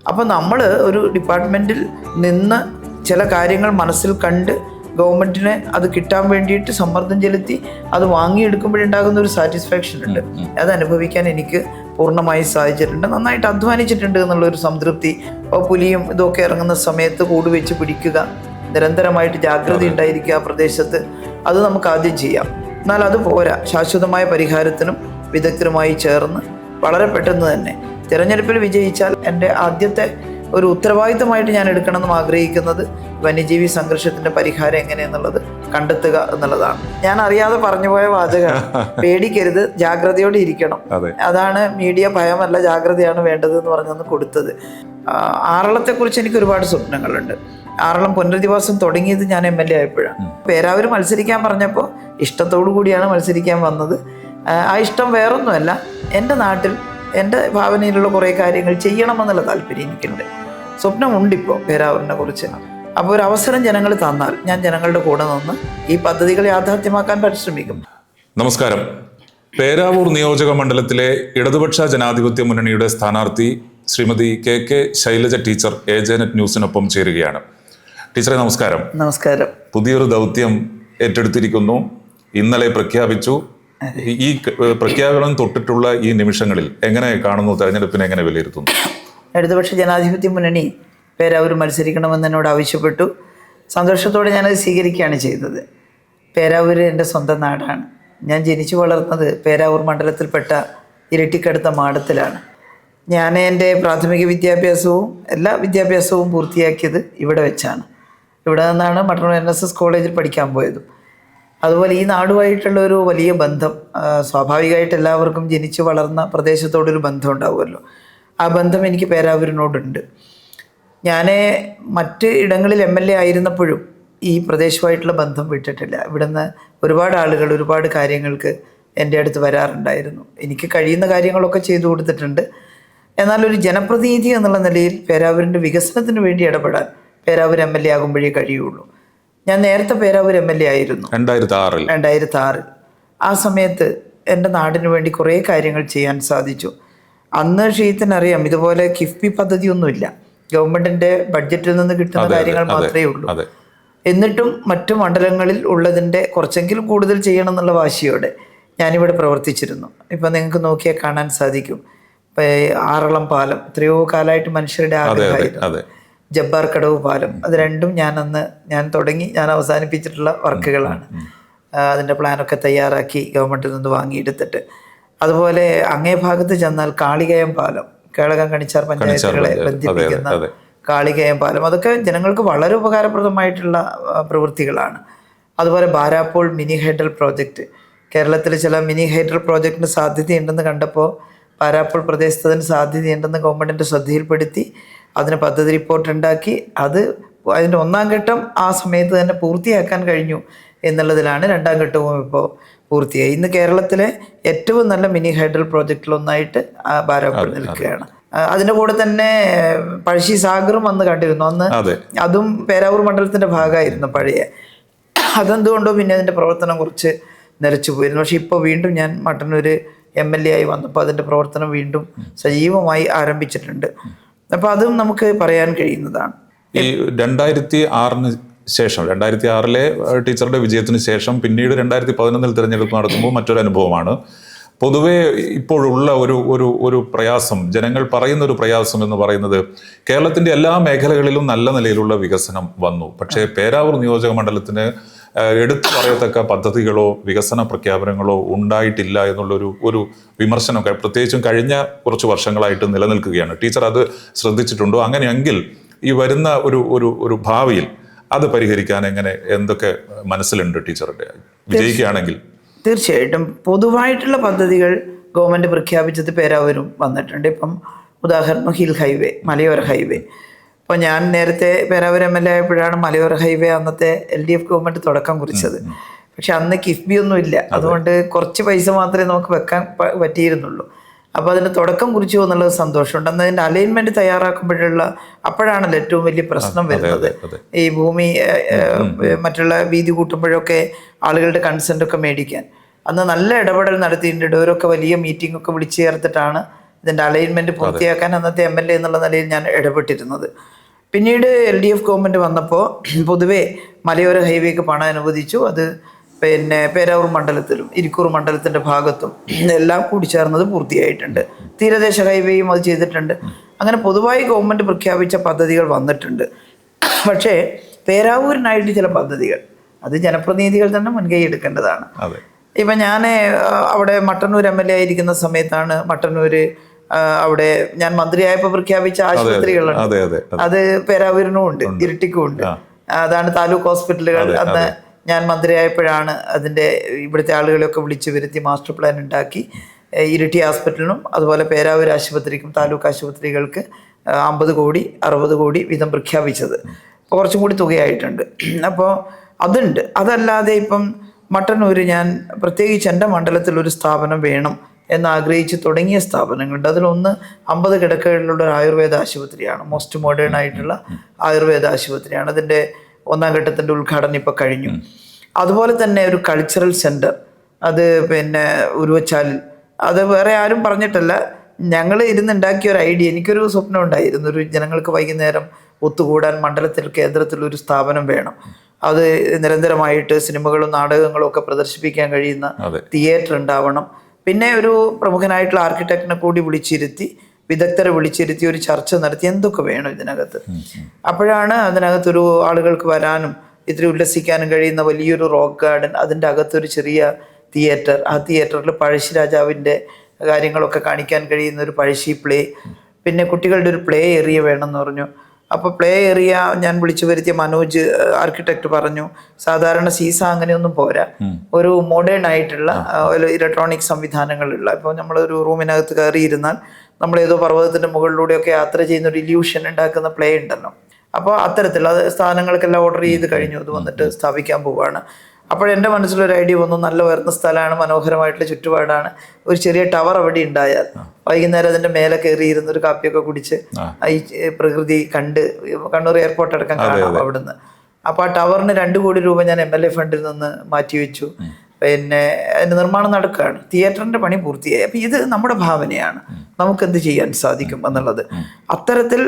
അപ്പോൾ നമ്മൾ ഒരു ഡിപ്പാർട്ട്മെൻറ്റിൽ നിന്ന് ചില കാര്യങ്ങൾ മനസ്സിൽ കണ്ട് ഗവൺമെൻറ്റിനെ അത് കിട്ടാൻ വേണ്ടിയിട്ട് സമ്മർദ്ദം ചെലുത്തി അത് വാങ്ങിയെടുക്കുമ്പോഴുണ്ടാകുന്ന ഒരു സാറ്റിസ്ഫാക്ഷൻ ഉണ്ട്. അത് അനുഭവിക്കാൻ എനിക്ക് പൂർണ്ണമായി സാധിച്ചിട്ടുണ്ട്. നന്നായിട്ട് അധ്വാനിച്ചിട്ടുണ്ട് എന്നുള്ളൊരു സംതൃപ്തി. അപ്പോൾ പുലിയും ഇതൊക്കെ ഇറങ്ങുന്ന സമയത്ത് കൂട് വെച്ച് പിടിക്കുക, നിരന്തരമായിട്ട് ജാഗ്രത ഉണ്ടായിരിക്കുക ആ പ്രദേശത്ത്, അത് നമുക്ക് ആദ്യം ചെയ്യാം. എന്നാൽ അത് പോരാ. ശാശ്വതമായ പരിഹാരത്തിനും വിദഗ്ധരുമായി ചേർന്ന് വളരെ പെട്ടെന്ന് തന്നെ തിരഞ്ഞെടുപ്പിൽ വിജയിച്ചാൽ എൻ്റെ ആദ്യത്തെ ഒരു ഉത്തരവാദിത്തമായിട്ട് ഞാൻ എടുക്കണമെന്നും ആഗ്രഹിക്കുന്നത് വന്യജീവി സംഘർഷത്തിൻ്റെ പരിഹാരം എങ്ങനെയെന്നുള്ളത് കണ്ടെത്തുക എന്നുള്ളതാണ്. ഞാൻ അറിയാതെ പറഞ്ഞുപോയ വാചകമാണ്. പേടിക്കരുത്, ജാഗ്രതയോടെ ഇരിക്കണം. അതാണ് മീഡിയ. ഭയമല്ല, ജാഗ്രതയാണ് വേണ്ടത് എന്ന് പറഞ്ഞൊന്ന് കൊടുത്തത്. ആറളത്തെക്കുറിച്ച് എനിക്ക് ഒരുപാട് സ്വപ്നങ്ങളുണ്ട്. ആറളം പുനരധിവാസം തുടങ്ങിയത് ഞാൻ MLA ആയപ്പോഴാണ്. പേരാവൂർ മത്സരിക്കാൻ പറഞ്ഞപ്പോൾ ഇഷ്ടത്തോടു കൂടിയാണ് മത്സരിക്കാൻ വന്നത്. ആ ഇഷ്ടം വേറൊന്നുമല്ല, എൻ്റെ നാട്ടിൽ എൻ്റെ ഭാവനയിലുള്ള കുറേ കാര്യങ്ങൾ ചെയ്യണമെന്നുള്ള താല്പര്യം എനിക്കുണ്ട്. സ്വപ്നമുണ്ടിപ്പോൾ പേരാവൂരിനെ കുറിച്ച്. അപ്പോൾ ഒരു അവസരം ജനങ്ങൾ തന്നാൽ ഞാൻ ജനങ്ങളുടെ കൂടെ നിന്ന് ഈ പദ്ധതികൾ യാഥാർത്ഥ്യമാക്കാൻ പരിശ്രമിക്കും. നമസ്കാരം. പേരാവൂർ നിയോജക മണ്ഡലത്തിലെ ഇടതുപക്ഷ ജനാധിപത്യ മുന്നണിയുടെ സ്ഥാനാർത്ഥി ശ്രീമതി KK ശൈലജ ടീച്ചർ ഏജനെറ്റ് ന്യൂസിനൊപ്പം ചേരുകയാണ്. ടീച്ചറെ നമസ്കാരം. നമസ്കാരം. പുതിയൊരു ദൗത്യം ഏറ്റെടുത്തിരിക്കുന്നു. ഇന്നലെ പ്രഖ്യാപിച്ചു. ഈ പ്രഖ്യാപനം തൊട്ടിട്ടുള്ള ഈ നിമിഷങ്ങളിൽ എങ്ങനെ കാണുന്നു? തെരഞ്ഞെടുപ്പിനെ എങ്ങനെ വിലയിരുത്തുന്നു? ഇടതുപക്ഷ ജനാധിപത്യ മുന്നണി പേരാവൂർ മത്സരിക്കണമെന്ന് എന്നോട് ആവശ്യപ്പെട്ടു. സന്തോഷത്തോടെ ഞാനത് സ്വീകരിക്കുകയാണ് ചെയ്തത്. പേരാവൂർ എൻ്റെ സ്വന്തം നാടാണ്. ഞാൻ ജനിച്ചു വളർന്നത് പേരാവൂർ മണ്ഡലത്തിൽപ്പെട്ട ഇരട്ടിക്കടുത്ത മാടത്തിലാണ്. ഞാൻ എൻ്റെ പ്രാഥമിക വിദ്യാഭ്യാസവും എല്ലാ വിദ്യാഭ്യാസവും പൂർത്തിയാക്കിയത് ഇവിടെ വെച്ചാണ്. ഇവിടെ നിന്നാണ് മട്ടന്നൂർ NSS കോളേജിൽ പഠിക്കാൻ പോയതും. അതുപോലെ ഈ നാടുമായിട്ടുള്ളൊരു വലിയ ബന്ധം സ്വാഭാവികമായിട്ട് എല്ലാവർക്കും ജനിച്ചു വളർന്ന പ്രദേശത്തോടൊരു ബന്ധം ഉണ്ടാവുമല്ലോ. ആ ബന്ധം എനിക്ക് പേരാവൂരിനോടുണ്ട്. ഞാൻ മറ്റ് ഇടങ്ങളിൽ MLA ആയിരുന്നപ്പോഴും ഈ പ്രദേശമായിട്ടുള്ള ബന്ധം വിട്ടിട്ടില്ല. ഇവിടുന്ന് ഒരുപാട് ആളുകൾ ഒരുപാട് കാര്യങ്ങൾക്ക് എൻ്റെ അടുത്ത് വരാറുണ്ടായിരുന്നു. എനിക്ക് കഴിയുന്ന കാര്യങ്ങളൊക്കെ ചെയ്തു കൊടുത്തിട്ടുണ്ട്. എന്നാൽ ഒരു ജനപ്രതിനിധി എന്നുള്ള നിലയിൽ പേരാവൂരിൻ്റെ വികസനത്തിന് വേണ്ടി ഇടപെടാൻ പേരാവൂർ MLA ആകുമ്പോഴേ കഴിയുള്ളൂ. ഞാൻ നേരത്തെ പേരാവൂർ MLA ആയിരുന്നു 2006. ആ സമയത്ത് എൻ്റെ നാടിന് വേണ്ടി കുറേ കാര്യങ്ങൾ ചെയ്യാൻ സാധിച്ചു. അന്ന് ഷീത്തിനറിയാം, ഇതുപോലെ കിഫ്ബി പദ്ധതിയൊന്നുമില്ല. ഗവൺമെൻറ്റിൻ്റെ ബഡ്ജറ്റിൽ നിന്ന് കിട്ടുന്ന കാര്യങ്ങൾ മാത്രമേ ഉള്ളൂ. എന്നിട്ടും മറ്റു മണ്ഡലങ്ങളിൽ ഉള്ളതിൻ്റെ കുറച്ചെങ്കിലും കൂടുതൽ ചെയ്യണം എന്നുള്ള വാശിയോടെ ഞാനിവിടെ പ്രവർത്തിച്ചിരുന്നു. ഇപ്പം നിങ്ങൾക്ക് നോക്കിയാൽ കാണാൻ സാധിക്കും. ആറളം പാലം എത്രയോ കാലമായിട്ട് മനുഷ്യരുടെ ആഗ്രഹമായിരുന്നു. ജബ്ബാർ കടവ് പാലം, അത് രണ്ടും ഞാൻ തുടങ്ങി ഞാൻ അവസാനിപ്പിച്ചിട്ടുള്ള വർക്കുകളാണ്. അതിൻ്റെ പ്ലാനൊക്കെ തയ്യാറാക്കി ഗവൺമെൻറ്റിൽ നിന്ന് വാങ്ങിയെടുത്തിട്ട്. അതുപോലെ അങ്ങേ ഭാഗത്ത് ചെന്നാൽ കാളികയം പാലം, കേളകം കണിച്ചാർ പഞ്ചായത്തുകളെ ബന്ധിപ്പിക്കുന്ന കാളികയം പാലം, അതൊക്കെ ജനങ്ങൾക്ക് വളരെ ഉപകാരപ്രദമായിട്ടുള്ള പ്രവൃത്തികളാണ്. അതുപോലെ ബാരാപ്പോൾ മിനി ഹൈഡൽ പ്രോജക്റ്റ്, കേരളത്തിൽ ചില മിനി ഹൈഡൽ പ്രോജക്റ്റിന് സാധ്യതയുണ്ടെന്ന് കണ്ടപ്പോൾ ബാരാപ്പോൾ പ്രദേശത്ത് അതിന് സാധ്യതയുണ്ടെന്ന് ഗവൺമെൻറ്റിൻ്റെ ശ്രദ്ധയിൽപ്പെടുത്തി അതിന് പദ്ധതി റിപ്പോർട്ട് ഉണ്ടാക്കി അതിൻ്റെ 1ാം ഘട്ടം ആ സമയത്ത് തന്നെ പൂർത്തിയാക്കാൻ കഴിഞ്ഞു എന്നുള്ളതിലാണ്. 2ാം ഘട്ടവും ഇപ്പോൾ പൂർത്തിയായി. ഇന്ന് കേരളത്തിലെ ഏറ്റവും നല്ല മിനി ഹൈഡൽ പ്രോജക്റ്റിലൊന്നായിട്ട് ബാരാപ്പോൾ നിൽക്കുകയാണ്. അതിൻ്റെ കൂടെ തന്നെ പഴശ്ശി സാഗറും അന്ന് കണ്ടിരുന്നു. അന്ന് അതും പേരാവൂർ മണ്ഡലത്തിൻ്റെ ഭാഗമായിരുന്നു പഴയ. അതെന്തുകൊണ്ടോ പിന്നെ അതിൻ്റെ പ്രവർത്തനം കുറച്ച് നിലച്ചു പോയിരുന്നു. പക്ഷെ ഇപ്പോൾ വീണ്ടും ഞാൻ മട്ടന്നൂർ MLA ആയി വന്നപ്പോൾ അതിൻ്റെ പ്രവർത്തനം വീണ്ടും സജീവമായി ആരംഭിച്ചിട്ടുണ്ട്. അപ്പോൾ അതും നമുക്ക് പറയാൻ കഴിയുന്നതാണ്. ഈ 2006 ശേഷം 2006 ടീച്ചറുടെ വിജയത്തിന് ശേഷം പിന്നീട് 2011 തിരഞ്ഞെടുപ്പ് നടത്തുമ്പോൾ മറ്റൊരു അനുഭവമാണ്. പൊതുവെ ഇപ്പോഴുള്ള ഒരു പ്രയാസം, ജനങ്ങൾ പറയുന്ന ഒരു പ്രയാസം എന്ന് പറയുന്നത്, കേരളത്തിൻ്റെ എല്ലാ മേഖലകളിലും നല്ല നിലയിലുള്ള വികസനം വന്നു. പക്ഷേ പേരാവൂർ നിയോജക മണ്ഡലത്തിന് എടുത്തു പറയത്തക്ക പദ്ധതികളോ വികസന പ്രഖ്യാപനങ്ങളോ ഉണ്ടായിട്ടില്ല എന്നുള്ളൊരു വിമർശനമൊക്കെ പ്രത്യേകിച്ചും കഴിഞ്ഞ കുറച്ച് വർഷങ്ങളായിട്ട് നിലനിൽക്കുകയാണ്. ടീച്ചർ അത് ശ്രദ്ധിച്ചിട്ടുണ്ടോ? അങ്ങനെയെങ്കിൽ ഈ വരുന്ന ഒരു ഭാവിയിൽ അത് പരിഹരിക്കാൻ എന്തൊക്കെ മനസ്സിലുണ്ട് ടീച്ചറുടെ, വിജയിക്കുകയാണെങ്കിൽ? തീർച്ചയായിട്ടും പൊതുവായിട്ടുള്ള പദ്ധതികൾ ഗവൺമെൻറ് പ്രഖ്യാപിച്ചത് പേരാവൂരും വന്നിട്ടുണ്ട്. ഇപ്പം ഉദാഹരണം ഹിൽ ഹൈവേ, മലയോര ഹൈവേ. ഇപ്പോൾ ഞാൻ നേരത്തെ പേരാവൂർ MLA ആയപ്പോഴാണ് മലയോര ഹൈവേ അന്നത്തെ LDF ഗവൺമെൻറ് തുടക്കം കുറിച്ചത്. പക്ഷെ അന്ന് കിഫ്ബി ഒന്നും ഇല്ല. അതുകൊണ്ട് കുറച്ച് പൈസ മാത്രമേ നമുക്ക് വെക്കാൻ പറ്റിയിരുന്നുള്ളൂ. അപ്പോൾ അതിന് തുടക്കം കുറിച്ചു എന്നുള്ളത് സന്തോഷമുണ്ട്. അന്ന് അതിൻ്റെ അലൈൻമെൻറ്റ് അപ്പോഴാണല്ലോ ഏറ്റവും വലിയ പ്രശ്നം വരുന്നത്. ഈ ഭൂമി മറ്റുള്ള വീതി കൂട്ടുമ്പോഴൊക്കെ ആളുകളുടെ കൺസെൻ്റൊക്കെ മേടിക്കാൻ അന്ന് നല്ല ഇടപെടൽ നടത്തിയിട്ടുണ്ട്. ഇവരൊക്കെ വലിയ മീറ്റിംഗ് ഒക്കെ വിളിച്ചു ചേർത്തിട്ടാണ് ഇതിൻ്റെ അലൈൻമെൻറ്റ് പൂർത്തിയാക്കാൻ അന്നത്തെ MLA എന്നുള്ള നിലയിൽ ഞാൻ ഇടപെട്ടിരുന്നത്. പിന്നീട് LDF ഗവൺമെൻറ് വന്നപ്പോൾ പൊതുവേ മലയോര ഹൈവേക്ക് പണം അനുവദിച്ചു. അത് പിന്നെ പേരാവൂർ മണ്ഡലത്തിലും ഇരിക്കൂർ മണ്ഡലത്തിൻ്റെ ഭാഗത്തും എല്ലാം കൂടി ചേർന്നത് പൂർത്തിയായിട്ടുണ്ട്. തീരദേശ ഹൈവേയും അത് ചെയ്തിട്ടുണ്ട്. അങ്ങനെ പൊതുവായി ഗവൺമെൻറ് പ്രഖ്യാപിച്ച പദ്ധതികൾ വന്നിട്ടുണ്ട്. പക്ഷേ പേരാവൂരിനായിട്ട് ചില പദ്ധതികൾ അത് ജനപ്രതിനിധികൾ തന്നെ മുൻകൈ എടുക്കേണ്ടതാണ്. ഇപ്പം ഞാൻ അവിടെ മട്ടന്നൂർ MLA ആയിരിക്കുന്ന സമയത്താണ് മട്ടന്നൂർ അവിടെ ഞാൻ മന്ത്രിയായപ്പോൾ പ്രഖ്യാപിച്ച ആശുപത്രികളുണ്ട്. അത് പേരാവൂരിനും ഉണ്ട്, ഇരിട്ടിക്കും ഉണ്ട്. അതാണ് താലൂക്ക് ഹോസ്പിറ്റലുകൾ. അന്ന് ഞാൻ മന്ത്രിയായപ്പോഴാണ് അതിൻ്റെ ഇവിടുത്തെ ആളുകളെയൊക്കെ വിളിച്ചു വരുത്തി മാസ്റ്റർ പ്ലാൻ ഉണ്ടാക്കി ഇരിട്ടി ഹോസ്പിറ്റലിനും അതുപോലെ പേരാവൂർ ആശുപത്രിക്കും താലൂക്ക് ആശുപത്രികൾക്ക് 50 കോടി 60 കോടി വീതം പ്രഖ്യാപിച്ചത്. ഇപ്പോൾ കുറച്ചും കൂടി തുകയായിട്ടുണ്ട്. അപ്പോൾ അതുണ്ട്. അതല്ലാതെ ഇപ്പം മട്ടന്നൂർ ഞാൻ പ്രത്യേകിച്ച് എൻ്റെ മണ്ഡലത്തിലൊരു സ്ഥാപനം വേണം എന്നാഗ്രഹിച്ച് തുടങ്ങിയ സ്ഥാപനങ്ങളുണ്ട്. അതിലൊന്ന് 50 കിടക്കകളിലുള്ള ഒരു ആയുർവേദ ആശുപത്രിയാണ്. മോസ്റ്റ് മോഡേൺ ആയിട്ടുള്ള ആയുർവേദ ആശുപത്രിയാണ്. അതിൻ്റെ 1ാം ഘട്ടത്തിൻ്റെ ഉദ്ഘാടനം ഇപ്പോൾ കഴിഞ്ഞു. അതുപോലെ തന്നെ ഒരു കൾച്ചറൽ സെൻറ്റർ, അത് പിന്നെ ഉരുവച്ചാലിൽ, അത് വേറെ ആരും പറഞ്ഞിട്ടല്ല, ഞങ്ങൾ ഇരുന്നുണ്ടാക്കിയ ഒരു ഐഡിയ. എനിക്കൊരു സ്വപ്നം ഉണ്ടായിരുന്നു, ഒരു ജനങ്ങൾക്ക് വൈകുന്നേരം ഒത്തുകൂടാൻ മണ്ഡലത്തിൽ കേന്ദ്രത്തിലൊരു സ്ഥാപനം വേണം. അത് നിരന്തരമായിട്ട് സിനിമകളും നാടകങ്ങളും ഒക്കെ പ്രദർശിപ്പിക്കാൻ കഴിയുന്ന തിയേറ്റർ ഉണ്ടാവണം. പിന്നെ ഒരു പ്രമുഖനായിട്ടുള്ള ആർക്കിടെക്റ്റിനെ കൂടി വിളിച്ചിരുത്തി, വിദഗ്ധരെ വിളിച്ചിരുത്തി ഒരു ചർച്ച നടത്തി എന്തൊക്കെ വേണം ഇതിനകത്ത്. അപ്പോഴാണ് അതിനകത്തൊരു ആളുകൾക്ക് വരാനും ഇത്തിരി ഉല്ലസിക്കാനും കഴിയുന്ന വലിയൊരു റോക്ക് ഗാർഡൻ, അതിൻ്റെ അകത്തൊരു ചെറിയ തിയേറ്റർ, ആ തിയേറ്ററിൽ പഴശ്ശി രാജാവിൻ്റെ കാര്യങ്ങളൊക്കെ കാണിക്കാൻ കഴിയുന്ന ഒരു പഴശ്ശി പ്ലേ, പിന്നെ കുട്ടികളുടെ ഒരു പ്ലേ ഏരിയ വേണമെന്ന് പറഞ്ഞു. അപ്പോൾ പ്ലേ ഏരിയ ഞാൻ വിളിച്ചു വരുത്തിയ മനോജ് ആർക്കിടെക്ട് പറഞ്ഞു, സാധാരണ സീസ അങ്ങനെയൊന്നും പോരാ, ഒരു മോഡേൺ ആയിട്ടുള്ള ഇലക്ട്രോണിക് സംവിധാനങ്ങളുള്ള, ഇപ്പോൾ നമ്മളൊരു റൂമിനകത്ത് കയറിയിരുന്നാൽ നമ്മളേതോ പർവ്വതത്തിൻ്റെ മുകളിലൂടെയൊക്കെ യാത്ര ചെയ്യുന്ന ഒരു ഇല്യൂഷൻ ഉണ്ടാക്കുന്ന പ്ലേ ഉണ്ടല്ലോ. അപ്പോൾ അത്തരത്തിലുള്ള സ്ഥാനങ്ങൾക്കെല്ലാം ഓർഡർ ചെയ്ത് കഴിഞ്ഞു. അത് വന്നിട്ട് സ്ഥാപിക്കാൻ പോവുകയാണ്. അപ്പോഴെൻ്റെ മനസ്സിലൊരു ഐഡിയ വന്നു, നല്ല ഉയർന്ന സ്ഥലമാണ്, മനോഹരമായിട്ടുള്ള ചുറ്റുപാടാണ്, ഒരു ചെറിയ ടവർ അവിടെ ഉണ്ടായാൽ വൈകുന്നേരം അതിൻ്റെ മേലെ കയറിയിരുന്ന ഒരു കാപ്പിയൊക്കെ കുടിച്ച് ഈ പ്രകൃതി കണ്ട് കണ്ണൂർ എയർപോർട്ട് അടക്കം കാണാം അവിടുന്ന്. അപ്പോൾ ആ ടവറിന് 2 കോടി രൂപ ഞാൻ MLA ഫണ്ടിൽ നിന്ന് മാറ്റിവെച്ചു. പിന്നെ അതിൻ്റെ നിർമ്മാണം നടക്കുകയാണ്. തിയേറ്ററിൻ്റെ പണി പൂർത്തിയായി. അപ്പോൾ ഇത് നമ്മുടെ ഭാവനയാണ്, നമുക്കെന്ത് ചെയ്യാൻ സാധിക്കും എന്നുള്ളത്. അത്തരത്തിൽ